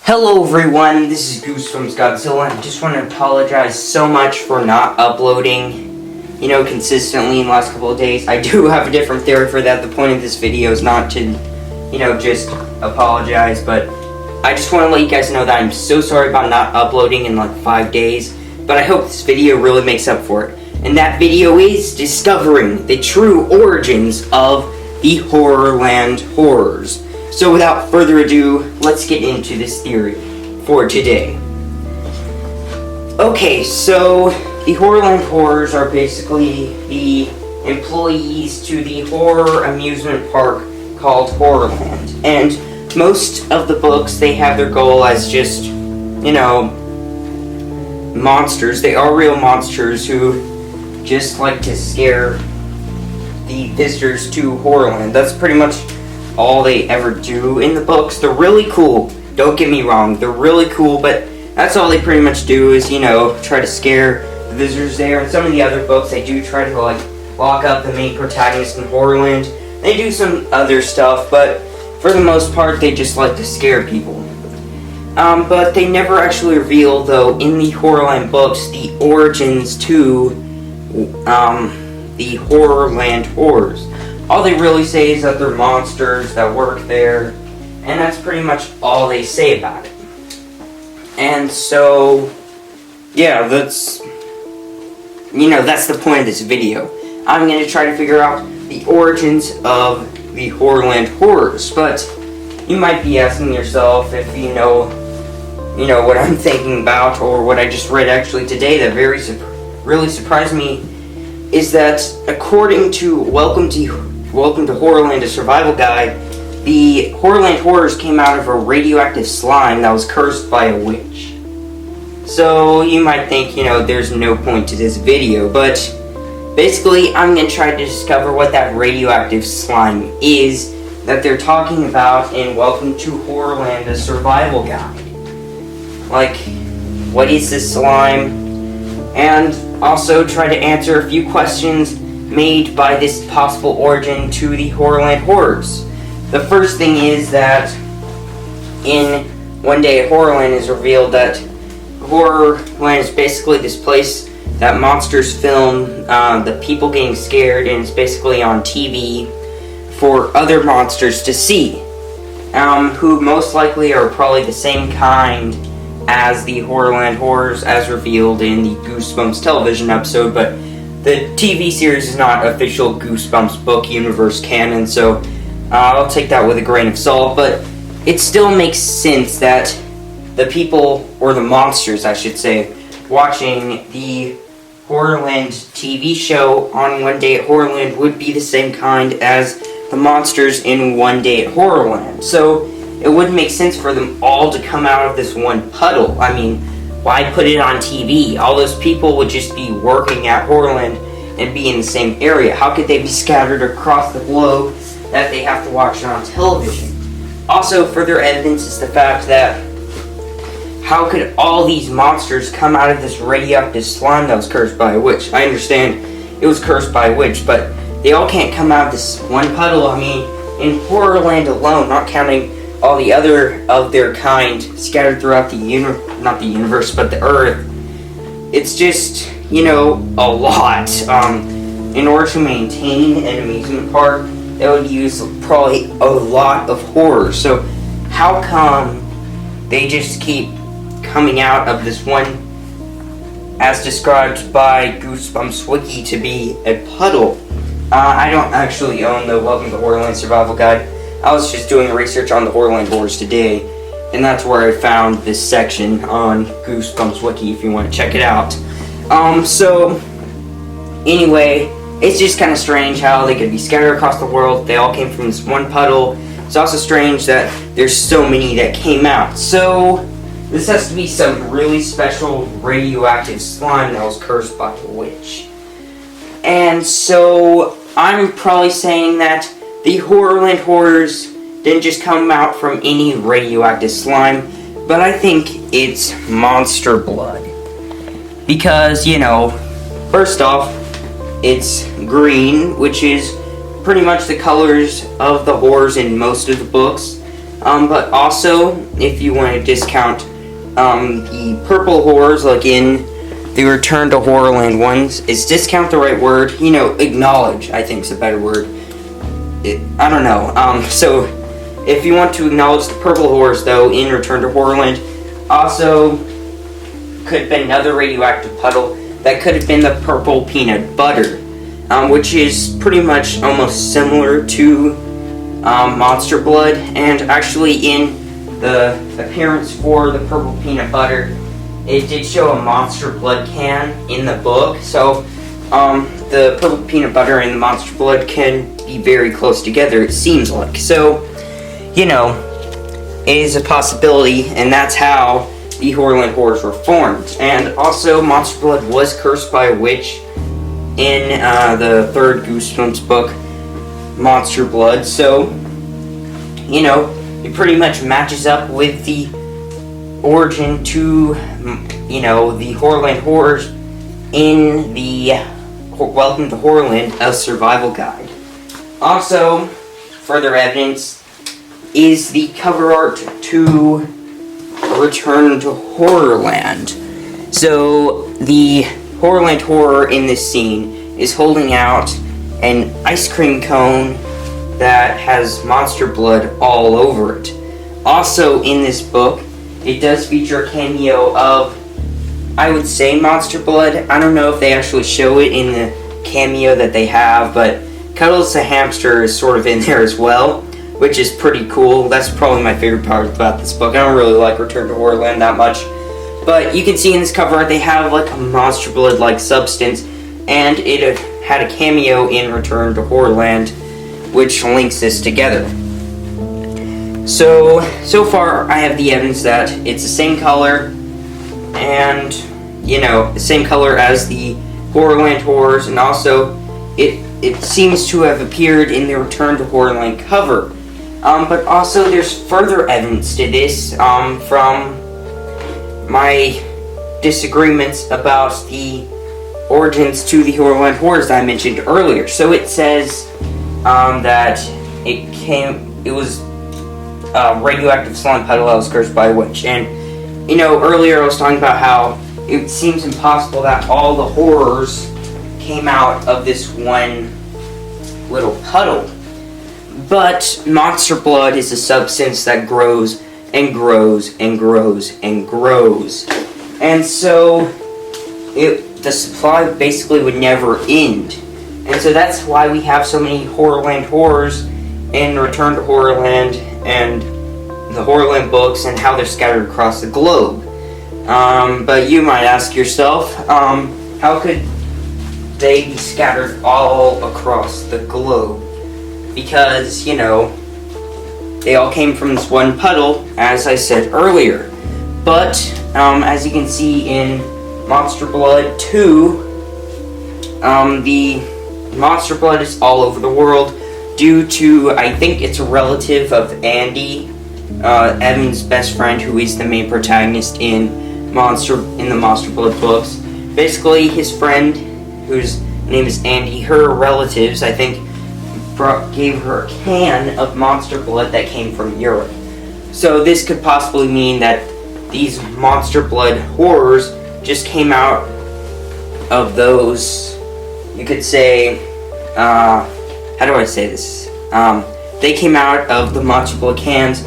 Hello everyone, this is Goosebumps Godzilla. I just want to apologize so much for not uploading, consistently in the last couple of days. I do have a different theory for that. The point of this video is not to, just apologize, but I just want to let you guys know that I'm so sorry about not uploading in like 5 days, but I hope this video really makes up for it. And that video is discovering the true origins of the Horrorland horrors. So without further ado, let's get into this theory for today. Okay, so the Horrorland horrors are basically the employees to the horror amusement park called Horrorland. And most of the books, they have their goal as just, monsters. They are real monsters who just like to scare the visitors to Horrorland. That's pretty much all they ever do in the books. They're really cool, don't get me wrong, they're really cool, but that's all they pretty much do is, try to scare the visitors there. In some of the other books, they do try to, lock up the main protagonist in Horrorland. They do some other stuff, but for the most part, they just like to scare people. But they never actually reveal, though, in the Horrorland books, the origins to, the Horrorland horrors. All they really say is that they're monsters that work there, and that's pretty much all they say about it. And so, yeah, that's the point of this video. I'm going to try to figure out the origins of the Horrorland horrors, but you might be asking yourself if you know what I'm thinking about, or what I just read actually today that really surprised me, is that according to Welcome to Horrorland, a survival guide, the Horrorland horrors came out of a radioactive slime that was cursed by a witch. So you might think, there's no point to this video, but basically I'm going to try to discover what that radioactive slime is that they're talking about in Welcome to Horrorland, a survival guide. Like, what is this slime? And also try to answer a few questions made by this possible origin to the Horrorland horrors. The first thing is that in One Day at Horrorland is revealed that Horrorland is basically this place that monsters film the people getting scared, and it's basically on TV for other monsters to see, who most likely are probably the same kind as the Horrorland horrors as revealed in the Goosebumps television episode, but the TV series is not official Goosebumps book universe canon, so I'll take that with a grain of salt, but it still makes sense that the people, or the monsters I should say, watching the Horrorland TV show on One Day at Horrorland would be the same kind as the monsters in One Day at Horrorland. So it would make sense for them all to come out of this one puddle. I mean, why put it on TV? All those people would just be working at Horrorland and be in the same area. How could they be scattered across the globe that they have to watch it on television? Also, further evidence is the fact that how could all these monsters come out of this radioactive slime that was cursed by a witch? I understand it was cursed by a witch, but they all can't come out of this one puddle. I mean, in Horrorland alone, not counting all the other of their kind scattered throughout the not the universe, but the Earth, it's just, a lot. In order to maintain an amusement park, that would use probably a lot of horror. So how come they just keep coming out of this one, as described by Goosebumps Wiki, to be a puddle? I don't actually own the Welcome to Horrorland Survival Guide. I was just doing research on the Horrorland horrors today, and that's where I found this section on Goosebumps Wiki if you want to check it out. So anyway, it's just kind of strange how they could be scattered across the world. They all came from this one puddle. It's also strange that there's so many that came out. So this has to be some really special radioactive slime that was cursed by a witch. And so I'm probably saying that the Horrorland horrors didn't just come out from any radioactive slime, but I think it's monster blood. Because, first off, it's green, which is pretty much the colors of the horrors in most of the books. But also, if you want to discount the purple horrors, like in the Return to Horrorland ones, is discount the right word? You know, acknowledge, I think is a better word. I don't know. So, if you want to acknowledge the purple horrors, though, in Return to Horrorland, also could have been another radioactive puddle. That could have been the purple peanut butter, which is pretty much almost similar to monster blood. And actually, in the appearance for the purple peanut butter, it did show a monster blood can in the book. So, the purple peanut butter and the monster blood can be very close together, it seems like. So, you know, it is a possibility, and that's how the Horrorland horrors were formed. And also, monster blood was cursed by a witch in the third Goosebumps book, Monster Blood. So, you know, it pretty much matches up with the origin to, you know, the Horrorland horrors in the Welcome to Horrorland, a survival guide. Also, further evidence is the cover art to Return to Horrorland. So, the Horrorland horror in this scene is holding out an ice cream cone that has monster blood all over it. Also, in this book, it does feature a cameo of, I would say, monster blood. I don't know if they actually show it in the cameo that they have, but Cuddles the hamster is sort of in there as well, which is pretty cool. That's probably my favorite part about this book. I don't really like Return to Horrorland that much. But you can see in this cover art they have like a monster blood-like substance, and it had a cameo in Return to Horrorland, which links this together. So far I have the evidence that it's the same color, and, you know, the same color as the Horrorland horrors, and also it seems to have appeared in the Return to Horrorland cover. But also there's further evidence to this from my disagreements about the origins to the Horrorland horrors that I mentioned earlier. So it says that it was a radioactive slime puddle that was cursed by a witch. And, you know, earlier I was talking about how it seems impossible that all the horrors came out of this one little puddle. But monster blood is a substance that grows and grows and grows and grows. And so the supply basically would never end. And so that's why we have so many Horrorland horrors in Return to Horrorland and the Horrorland books and how they're scattered across the globe. But you might ask yourself, how could they be scattered all across the globe? Because, you know, they all came from this one puddle, as I said earlier. But, as you can see in Monster Blood 2, the monster blood is all over the world due to, I think it's a relative of Andy, Evan's best friend, who is the main protagonist in the Monster Blood books. Basically, his friend, whose name is Andy, her relatives, I think, gave her a can of monster blood that came from Europe. So this could possibly mean that these monster blood horrors just came out of those, you could say, how do I say this? They came out of the monster blood cans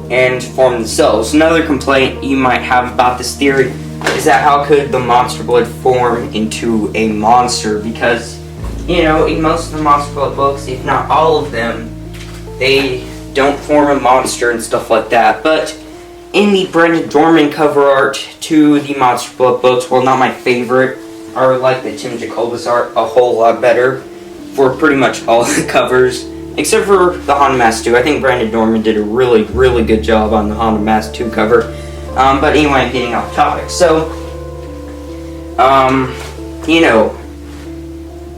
and formed themselves. Another complaint you might have about this theory is that how could the monster blood form into a monster? Because, you know, in most of the Monster Blood books, if not all of them, they don't form a monster and stuff like that. But in the Brendan Dorman cover art to the Monster Blood books, well, not my favorite, I like the Tim Jacobus art a whole lot better for pretty much all the covers, except for the Haunted Mask 2. I think Brendan Dorman did a really, really good job on the Haunted Mask 2 cover. But anyway, I'm getting off topic. So, you know,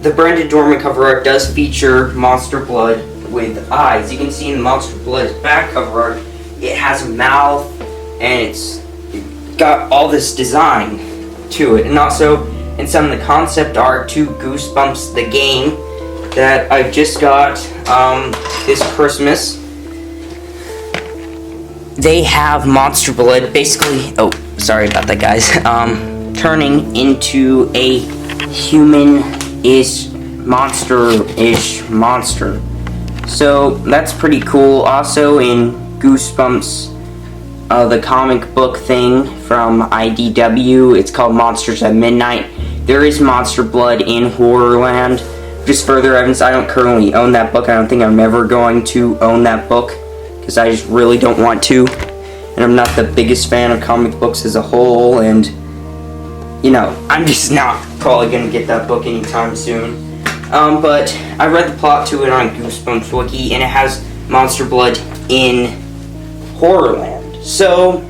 the Brendan Dorman cover art does feature monster blood with eyes. You can see in the Monster Blood's back cover art, it has a mouth, and it's got all this design to it. And also, in some of the concept art to Goosebumps the game that I've just got this Christmas, they have monster blood, basically, oh, sorry about that, guys, turning into a human-ish, monster-ish monster. So, that's pretty cool. Also, in Goosebumps, the comic book thing from IDW, it's called Monsters at Midnight. There is monster blood in Horrorland. Just further evidence, I don't currently own that book. I don't think I'm ever going to own that book, because I just really don't want to. And I'm not the biggest fan of comic books as a whole, and, you know, I'm just not probably going to get that book anytime soon. But I read the plot to it on Goosebumps Wiki, and it has monster blood in Horrorland. So,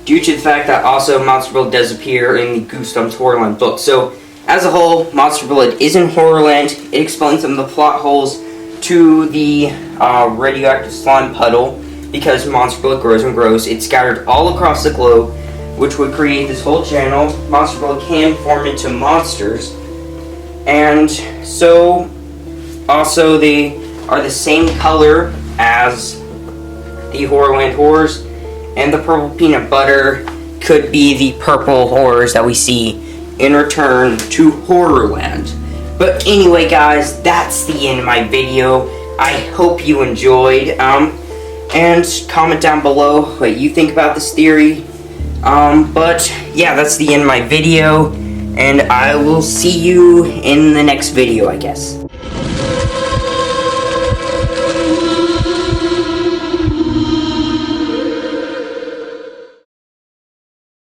due to the fact that also monster blood does appear in the Goosebumps Horrorland book. So, as a whole, monster blood is in Horrorland. It explains some of the plot holes to the radioactive slime puddle, because monster blood grows and grows. It's scattered all across the globe, which would create this whole channel. Monster blood can form into monsters. And so, also they are the same color as the Horrorland horrors, and the purple peanut butter could be the purple horrors that we see in Return to Horrorland. But anyway, guys, that's the end of my video. I hope you enjoyed, and comment down below what you think about this theory. But yeah, that's the end of my video, and I will see you in the next video, I guess.